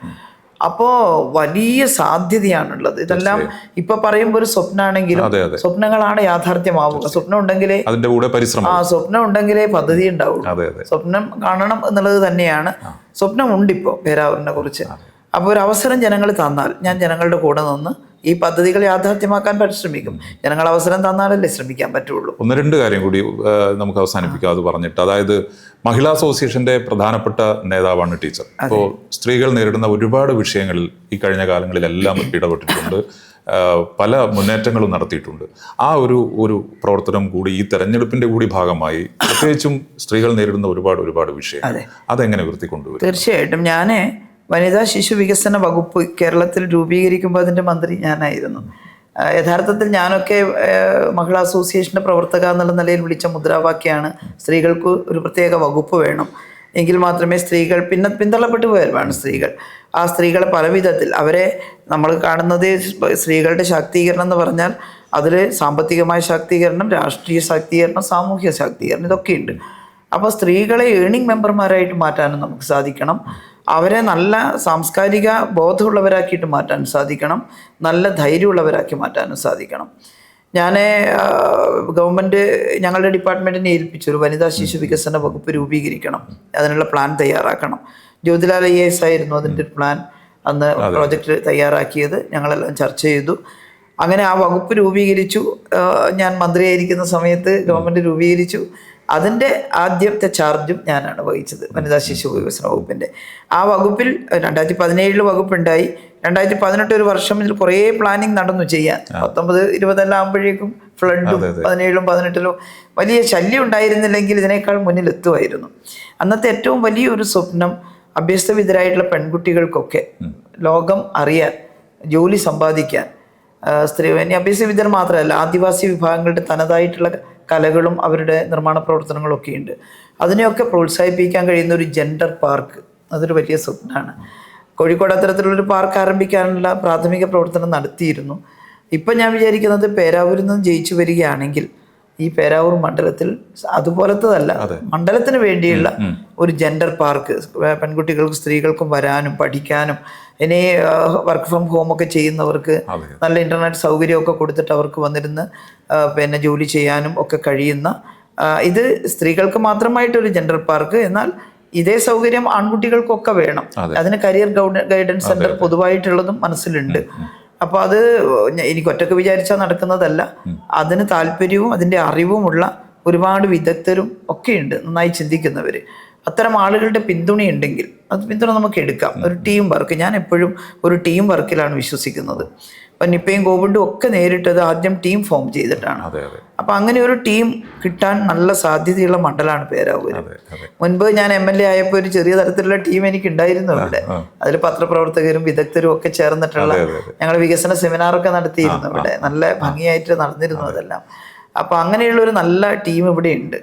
അപ്പോൾ വലിയ സാധ്യതയാണുള്ളത്. ഇതെല്ലാം ഇപ്പൊ പറയുമ്പോൾ ഒരു സ്വപ്നമാണെങ്കിലും സ്വപ്നങ്ങളാണ് യാഥാർത്ഥ്യമാവുക. സ്വപ്നം ഉണ്ടെങ്കിലേ സ്വപ്നം ഉണ്ടെങ്കിലേ പദ്ധതി ഉണ്ടാവുള്ളൂ. സ്വപ്നം കാണണം എന്നുള്ളത് തന്നെയാണ്. സ്വപ്നം ഉണ്ടിപ്പോൾ പേരാവൂരിനെ കുറിച്ച്. അപ്പോൾ ഒരു അവസരം ജനങ്ങൾ തന്നാൽ ഞാൻ ജനങ്ങളുടെ കൂടെ നിന്ന് ഈ പദ്ധതികൾ യാഥാർത്ഥ്യമാക്കാൻ പരിശ്രമിക്കും. ജനങ്ങൾ അവസരം തന്നാലല്ലേ ശ്രമിക്കാൻ പറ്റുള്ളൂ. 1-2 കാര്യം കൂടി നമുക്ക് അവസാനിപ്പിക്കാം അത് പറഞ്ഞിട്ട്. അതായത് മഹിളാ അസോസിയേഷന്റെ പ്രധാനപ്പെട്ട നേതാവാണ് ടീച്ചർ. അപ്പോൾ സ്ത്രീകൾ നേരിടുന്ന ഒരുപാട് വിഷയങ്ങളിൽ ഈ കഴിഞ്ഞ കാലങ്ങളിലെല്ലാം ഇടപെട്ടിട്ടുണ്ട്, പല മുന്നേറ്റങ്ങളും നടത്തിയിട്ടുണ്ട്. ആ ഒരു പ്രവർത്തനം കൂടി ഈ തെരഞ്ഞെടുപ്പിന്റെ കൂടി ഭാഗമായി പ്രത്യേകിച്ചും സ്ത്രീകൾ നേരിടുന്ന ഒരുപാട് വിഷയങ്ങൾ അതെങ്ങനെ ഉയർത്തിക്കൊണ്ടുവരും? തീർച്ചയായിട്ടും. ഞാൻ വനിതാ ശിശു വികസന വകുപ്പ് കേരളത്തിൽ രൂപീകരിക്കുമ്പോൾ അതിൻ്റെ മന്ത്രി ഞാനായിരുന്നു. യഥാർത്ഥത്തിൽ ഞാനൊക്കെ മഹിളാ അസോസിയേഷൻ്റെ പ്രവർത്തക എന്നുള്ള നിലയിൽ വിളിച്ച മുദ്രാവാക്യമാണ് സ്ത്രീകൾക്ക് ഒരു പ്രത്യേക വകുപ്പ് വേണം, എങ്കിൽ മാത്രമേ സ്ത്രീകൾ പിന്തള്ളപ്പെട്ടു പോയവരാണ് സ്ത്രീകൾ. ആ സ്ത്രീകളെ പല വിധത്തിൽ അവരെ നമ്മൾ കാണുന്നത് സ്ത്രീകളുടെ ശാക്തീകരണം എന്ന് പറഞ്ഞാൽ അതിൽ സാമ്പത്തികമായ ശാക്തീകരണം, രാഷ്ട്രീയ ശാക്തീകരണം, സാമൂഹ്യ ശാക്തീകരണം ഇതൊക്കെയുണ്ട്. അപ്പോൾ സ്ത്രീകളെ ഏണിംഗ് മെമ്പർമാരായിട്ട് മാറ്റാനും നമുക്ക് സാധിക്കണം. അവരെ നല്ല സാംസ്കാരിക ബോധമുള്ളവരാക്കിയിട്ട് മാറ്റാൻ സാധിക്കണം. നല്ല ധൈര്യമുള്ളവരാക്കി മാറ്റാനും സാധിക്കണം. ഞാൻ ഗവൺമെൻറ് ഞങ്ങളുടെ ഡിപ്പാർട്ട്മെൻറ്റിനെ ഏൽപ്പിച്ചു ഒരു വനിതാ ശിശു വികസന വകുപ്പ് രൂപീകരിക്കണം, അതിനുള്ള പ്ലാൻ തയ്യാറാക്കണം. ജ്യോതിലാൽ IAS ആയിരുന്നു അതിൻ്റെ ഒരു പ്ലാൻ അന്ന് പ്രോജക്റ്റ് തയ്യാറാക്കിയത്. ഞങ്ങളെല്ലാം ചർച്ച ചെയ്തു. അങ്ങനെ ആ വകുപ്പ് രൂപീകരിച്ചു. ഞാൻ മന്ത്രിയായിരിക്കുന്ന സമയത്ത് ഗവൺമെൻറ് രൂപീകരിച്ചു. അതിൻ്റെ ആദ്യത്തെ ചാർജും ഞാനാണ് വഹിച്ചത്, വനിതാ ശിശു വികസന വകുപ്പിൻ്റെ. ആ വകുപ്പിൽ 2017 വകുപ്പുണ്ടായി. 2018 ഒരു വർഷം ഇതിൽ കുറേ പ്ലാനിങ് നടന്നു ചെയ്യാൻ. 19-20 ആകുമ്പോഴേക്കും ഫ്ലഡും 17-ലും 18-ലും വലിയ ശല്യം ഉണ്ടായിരുന്നില്ലെങ്കിൽ ഇതിനേക്കാൾ മുന്നിലെത്തുമായിരുന്നു. അന്നത്തെ ഏറ്റവും വലിയൊരു സ്വപ്നം അഭ്യസ്തവിദ്യരായിട്ടുള്ള പെൺകുട്ടികൾക്കൊക്കെ ലോകം അറിയാൻ, ജോലി സമ്പാദിക്കാൻ, ഇനി അഭ്യസ്തവിദ്യർ മാത്രമല്ല ആദിവാസി വിഭാഗങ്ങളുടെ തനതായിട്ടുള്ള കലകളും അവരുടെ നിർമ്മാണ പ്രവർത്തനങ്ങളും ഒക്കെ ഉണ്ട്. അതിനെയൊക്കെ പ്രോത്സാഹിപ്പിക്കാൻ കഴിയുന്ന ഒരു ജെൻഡർ പാർക്ക്, അതൊരു വലിയ സ്വപ്നമാണ്. കോഴിക്കോട് അത്തരത്തിലുള്ളൊരു പാർക്ക് ആരംഭിക്കാനുള്ള പ്രാഥമിക പ്രവർത്തനം നടത്തിയിരുന്നു. ഇപ്പം ഞാൻ വിചാരിക്കുന്നത് പേരാവൂരിൽ നിന്ന് ജയിച്ചു വരികയാണെങ്കിൽ ഈ പേരാവൂർ മണ്ഡലത്തിൽ അതുപോലത്തതല്ല, മണ്ഡലത്തിന് വേണ്ടിയുള്ള ഒരു ജെൻഡർ പാർക്ക്, പെൺകുട്ടികൾക്കും സ്ത്രീകൾക്കും വരാനും പഠിക്കാനും, ഇനി വർക്ക് ഫ്രം ഹോമൊക്കെ ചെയ്യുന്നവർക്ക് നല്ല ഇൻ്റർനെറ്റ് സൗകര്യമൊക്കെ കൊടുത്തിട്ട് അവർക്ക് വന്നിരുന്ന് ജോലി ചെയ്യാനും ഒക്കെ കഴിയുന്ന, ഇത് സ്ത്രീകൾക്ക് മാത്രമായിട്ടൊരു ജെൻഡർ പാർക്ക്. എന്നാൽ ഇതേ സൗകര്യം ആൺകുട്ടികൾക്കൊക്കെ വേണം. അതിന് കരിയർ ഗൈഡൻസ് സെൻറ്റർ പൊതുവായിട്ടുള്ളതും മനസ്സിലുണ്ട്. അപ്പോൾ അത് എനിക്ക് ഒറ്റയ്ക്ക് വിചാരിച്ചാൽ നടക്കുന്നതല്ല. അതിന് താല്പര്യവും അതിൻ്റെ അറിവുമുള്ള ഒരുപാട് വിദഗ്ധരും ഒക്കെയുണ്ട്, നന്നായി ചിന്തിക്കുന്നവർ. അത്തരം ആളുകളുടെ പിന്തുണയുണ്ടെങ്കിൽ അത് പിന്തുണ നമുക്ക് എടുക്കാം. ഒരു ടീം വർക്ക്, ഞാൻ എപ്പോഴും ഒരു ടീം വർക്കിലാണ് വിശ്വസിക്കുന്നത്. അപ്പം നിപ്പയും കോവിഡും ഒക്കെ നേരിട്ടത് ആദ്യം ടീം ഫോം ചെയ്തിട്ടാണ്. അപ്പം അങ്ങനെ ഒരു ടീം കിട്ടാൻ നല്ല സാധ്യതയുള്ള മണ്ഡലമാണ് പേരാവൂർ. മുൻപ് ഞാൻ MLA ആയപ്പോൾ ഒരു ചെറിയ തരത്തിലുള്ള ടീം എനിക്ക് ഉണ്ടായിരുന്നു ഇവിടെ. അതിൽ പത്രപ്രവർത്തകരും വിദഗ്ധരും ഒക്കെ ചേർന്നിട്ടുള്ള ഞങ്ങൾ വികസന സെമിനാറൊക്കെ നടത്തിയിരുന്നു ഇവിടെ. നല്ല ഭംഗിയായിട്ട് നടന്നിരുന്നു അതെല്ലാം. അപ്പോൾ അങ്ങനെയുള്ളൊരു നല്ല ടീം ഇവിടെ ഉണ്ട്.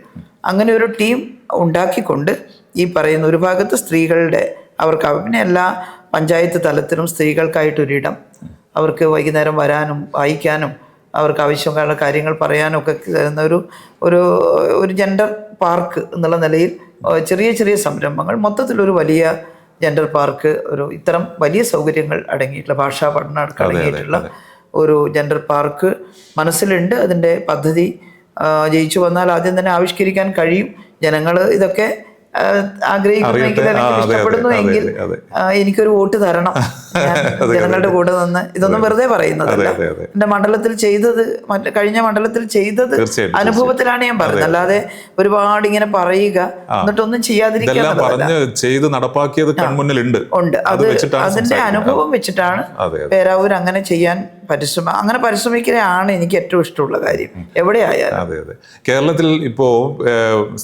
അങ്ങനെ ഒരു ടീം ഉണ്ടാക്കിക്കൊണ്ട് ഈ പറയുന്ന ഒരു ഭാഗത്ത് സ്ത്രീകളുടെ അവർക്ക് പിന്നെ എല്ലാ പഞ്ചായത്ത് തലത്തിലും സ്ത്രീകൾക്കായിട്ടൊരിടം, അവർക്ക് വൈകുന്നേരം വരാനും വായിക്കാനും അവർക്ക് ആവശ്യമുള്ള കാര്യങ്ങൾ പറയാനും ഒക്കെ തരുന്ന ഒരു ജെൻഡർ പാർക്ക് എന്നുള്ള നിലയിൽ ചെറിയ ചെറിയ സംരംഭങ്ങൾ, മൊത്തത്തിലൊരു വലിയ ജെൻഡർ പാർക്ക്, ഒരു ഇത്തരം വലിയ സൗകര്യങ്ങൾ അടങ്ങിയിട്ടുള്ള ഭാഷാ പഠനം അടങ്ങിയിട്ടുള്ള ഒരു ജെൻഡർ പാർക്ക് മനസ്സിലുണ്ട്. അതിൻ്റെ പദ്ധതി ജയിച്ചു വന്നാൽ ആദ്യം തന്നെ ആവിഷ്കരിക്കാൻ കഴിയും. ജനങ്ങൾ ഇതൊക്കെ ആഗ്രഹിക്കുന്നെങ്കിൽ അല്ലെങ്കിൽ ഇഷ്ടപ്പെടുന്നു എങ്കിൽ എനിക്കൊരു വോട്ട് തരണം. ഞാൻ ജനങ്ങളുടെ കൂടെ നിന്ന് ഇതൊന്നും വെറുതെ പറയുന്നതല്ല. എന്റെ മണ്ഡലത്തിൽ ചെയ്തത്, കഴിഞ്ഞ മണ്ഡലത്തിൽ ചെയ്തത് അനുഭവത്തിലാണ് ഞാൻ പറയുന്നത്. അല്ലാതെ ഒരുപാട് ഇങ്ങനെ പറയുക എന്നിട്ടൊന്നും ചെയ്യാതിരിക്കുക ചെയ്ത് നടപ്പാക്കിയത് കൺമുന്നിലുണ്ട്. അത് അതിന്റെ അനുഭവം വെച്ചിട്ടാണ് പേരാവൂർ അങ്ങനെ ചെയ്യാൻ അങ്ങനെ പരിശ്രമിക്കുകയാണ് എനിക്ക് ഏറ്റവും ഇഷ്ടമുള്ള കാര്യം എവിടെയായാലും. കേരളത്തിൽ ഇപ്പോ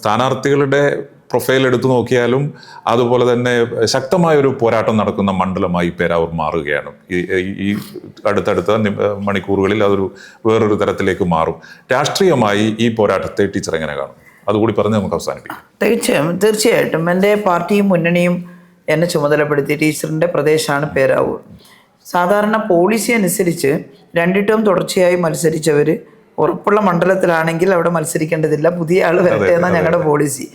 സ്ഥാനാർത്ഥികളുടെ പ്രൊഫൈൽ എടുത്തു നോക്കിയാലും അതുപോലെ തന്നെ ശക്തമായ ഒരു പോരാട്ടം നടക്കുന്ന മണ്ഡലമായി പേരാവൂർ മാറുകയാണ്. ഈ അടുത്തടുത്ത മണിക്കൂറുകളിൽ അതൊരു വേറൊരു തരത്തിലേക്ക് മാറും. രാഷ്ട്രീയമായി ഈ പോരാട്ടത്തെ ടീച്ചർ എങ്ങനെ കാണും? അതുകൂടി പറഞ്ഞ് നമുക്ക് അവസാനിപ്പിക്കാം. തീർച്ചയായിട്ടും എൻ്റെ പാർട്ടിയും മുന്നണിയും എന്നെ ചുമതലപ്പെടുത്തി. ടീച്ചറിൻ്റെ പ്രദേശമാണ് പേരാവൂർ. സാധാരണ പോളിസി അനുസരിച്ച് 2 ടേം തുടർച്ചയായി മത്സരിച്ചവർ ഉറപ്പുള്ള മണ്ഡലത്തിലാണെങ്കിൽ അവിടെ മത്സരിക്കേണ്ടതില്ല, പുതിയ ആൾ വരട്ടെ എന്നാണ് ഞങ്ങളുടെ പോളിസി.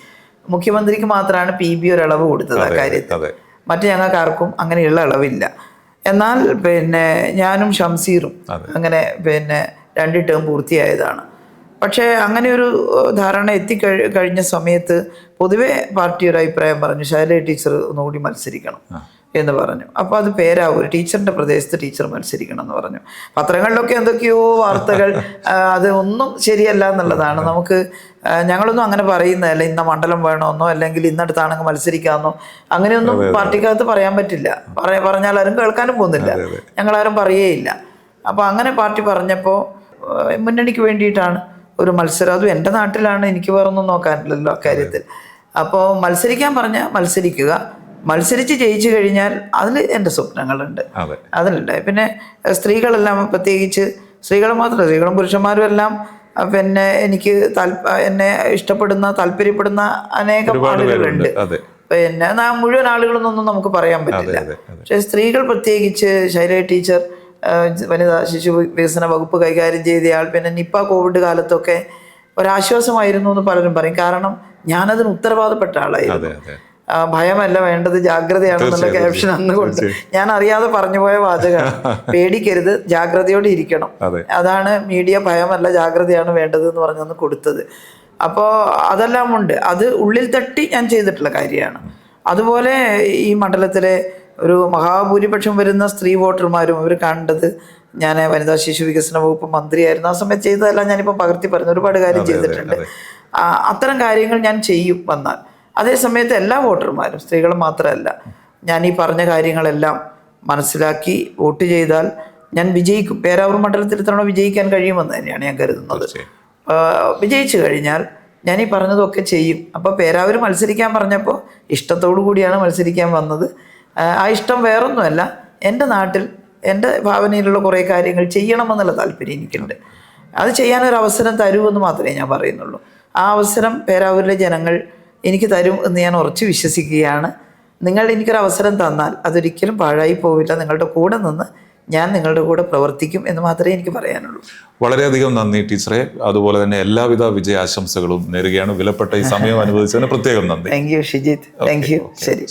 മുഖ്യമന്ത്രിക്ക് മാത്രമാണ് PB ഒരളവ് കൊടുത്തത് ആ കാര്യത്തിൽ. മറ്റു ഞങ്ങൾക്ക് ആർക്കും അങ്ങനെയുള്ള അളവില്ല. എന്നാൽ ഞാനും ഷംസീറും അങ്ങനെ 2 ടേം പൂർത്തിയായതാണ്. പക്ഷേ അങ്ങനെ ഒരു ധാരണ കഴിഞ്ഞ സമയത്ത് പൊതുവെ പാർട്ടി ഒരു അഭിപ്രായം പറഞ്ഞു, ശൈലജ ടീച്ചർ ഒന്നുകൂടി മത്സരിക്കണം എന്ന് പറഞ്ഞു. അപ്പോൾ അത് പേരാവൂർ ടീച്ചറിൻ്റെ പ്രദേശത്ത് ടീച്ചർ മത്സരിക്കണം എന്ന് പറഞ്ഞു. പത്രങ്ങളിലൊക്കെ എന്തൊക്കെയോ വാർത്തകൾ, അത് ഒന്നും ശരിയല്ല എന്നുള്ളതാണ്. ഞങ്ങളൊന്നും അങ്ങനെ പറയുന്നതല്ല, ഇന്ന മണ്ഡലം വേണമെന്നോ അല്ലെങ്കിൽ ഇന്നടുത്താണെങ്കിൽ മത്സരിക്കാമെന്നോ അങ്ങനെയൊന്നും പാർട്ടിക്കകത്ത് പറയാൻ പറ്റില്ല. പറഞ്ഞാൽ ആരും കേൾക്കാനും പോകുന്നില്ല, ഞങ്ങളാരും പറയുകയില്ല. അപ്പോൾ അങ്ങനെ പാർട്ടി പറഞ്ഞപ്പോൾ മുന്നണിക്ക് വേണ്ടിയിട്ടാണ് ഒരു മത്സരം, അതും എൻ്റെ നാട്ടിലാണ്, എനിക്ക് വേറൊന്നും നോക്കാനില്ലല്ലോ അക്കാര്യത്തിൽ. അപ്പോൾ മത്സരിക്കാൻ പറഞ്ഞാൽ മത്സരിക്കുക, മത്സരിച്ച് ജയിച്ചു കഴിഞ്ഞാൽ അതിൽ എൻ്റെ സ്വപ്നങ്ങളുണ്ട്, അതിലുണ്ട്. പിന്നെ സ്ത്രീകളെല്ലാം പ്രത്യേകിച്ച് സ്ത്രീകൾ മാത്രമല്ല, സ്ത്രീകളും പുരുഷന്മാരും എല്ലാം പിന്നെ എനിക്ക് എന്നെ ഇഷ്ടപ്പെടുന്ന താല്പര്യപ്പെടുന്ന അനേകം ആളുകളുണ്ട്. പിന്നെ മുഴുവൻ ആളുകളെന്നൊന്നും നമുക്ക് പറയാൻ പറ്റില്ല. പക്ഷെ സ്ത്രീകൾ പ്രത്യേകിച്ച് ശൈലജ ടീച്ചർ വനിതാ ശിശു വികസന വകുപ്പ് കൈകാര്യം ചെയ്തയാൾ, പിന്നെ നിപ്പ കോവിഡ് കാലത്തൊക്കെ ഒരാശ്വാസമായിരുന്നു എന്ന് പലരും പറയും. കാരണം ഞാനതിന് ഉത്തരവാദപ്പെട്ട ആളായിരുന്നു. ഭയമല്ല വേണ്ടത്, ജാഗ്രതയാണെന്നുള്ള ക്യാപ്ഷൻ അന്നുകൊണ്ട് ഞാൻ അറിയാതെ പറഞ്ഞു പോയ വാചകമാണ്. പേടിക്കരുത്, ജാഗ്രതയോടെ ഇരിക്കണം, അതാണ് മീഡിയ. ഭയമല്ല ജാഗ്രതയാണ് വേണ്ടത് എന്ന് പറഞ്ഞന്ന് കൊടുത്തത്. അപ്പോൾ അതെല്ലാം ഉണ്ട്, അത് ഉള്ളിൽ തട്ടി ഞാൻ ചെയ്തിട്ടുള്ള കാര്യമാണ്. അതുപോലെ ഈ മണ്ഡലത്തിലെ ഒരു മഹാഭൂരിപക്ഷം വരുന്ന സ്ത്രീ വോട്ടർമാരും അവർ കണ്ടത് ഞാൻ വനിതാ ശിശു വികസന വകുപ്പ് മന്ത്രിയായിരുന്നു. ആ സമയത്ത് ചെയ്തതെല്ലാം ഞാനിപ്പോൾ പകർത്തി പറഞ്ഞു, ഒരുപാട് കാര്യം ചെയ്തിട്ടുണ്ട്. അത്തരം കാര്യങ്ങൾ ഞാൻ ചെയ്യും വന്നാൽ. അതേസമയത്ത് എല്ലാ വോട്ടർമാരും, സ്ത്രീകൾ മാത്രമല്ല, ഞാൻ ഈ പറഞ്ഞ കാര്യങ്ങളെല്ലാം മനസ്സിലാക്കി വോട്ട് ചെയ്താൽ ഞാൻ വിജയിക്കും. പേരാവൂർ മണ്ഡലത്തിൽ ഇത്തവണ വിജയിക്കാൻ കഴിയുമെന്ന് തന്നെയാണ് ഞാൻ കരുതുന്നത്. വിജയിച്ചു കഴിഞ്ഞാൽ ഞാൻ ഈ പറഞ്ഞതൊക്കെ ചെയ്യും. അപ്പോൾ പേരാവൂർ മത്സരിക്കാൻ പറഞ്ഞപ്പോൾ ഇഷ്ടത്തോടു കൂടിയാണ് മത്സരിക്കാൻ വന്നത്. ആ ഇഷ്ടം വേറൊന്നുമല്ല, എൻ്റെ നാട്ടിൽ എൻ്റെ ഭാവനയിലുള്ള കുറേ കാര്യങ്ങൾ ചെയ്യണമെന്നുള്ള താല്പര്യം എനിക്കുണ്ട്. അത് ചെയ്യാനൊരു അവസരം തരുമെന്ന് മാത്രമേ ഞാൻ പറയുന്നുള്ളൂ. ആ അവസരം പേരാവൂരിലെ ജനങ്ങൾ എനിക്ക് തരും എന്ന് ഞാൻ ഉറച്ചു വിശ്വസിക്കുകയാണ്. നിങ്ങൾ എനിക്കൊരു അവസരം തന്നാൽ അതൊരിക്കലും പാഴായി പോവില്ല. നിങ്ങളുടെ കൂടെ നിന്ന് ഞാൻ നിങ്ങളുടെ കൂടെ പ്രവർത്തിക്കും എന്ന് മാത്രമേ എനിക്ക് പറയാനുള്ളൂ. വളരെയധികം നന്ദി ടീച്ചറെ. അതുപോലെ തന്നെ എല്ലാവിധ വിജയാശംസകളും നേരുകയാണ്. വിലപ്പെട്ട ഈ സമയം അനുവദിച്ചതിന് പ്രത്യേകം നന്ദി. Thank you Shijith. Thank you. ശരി.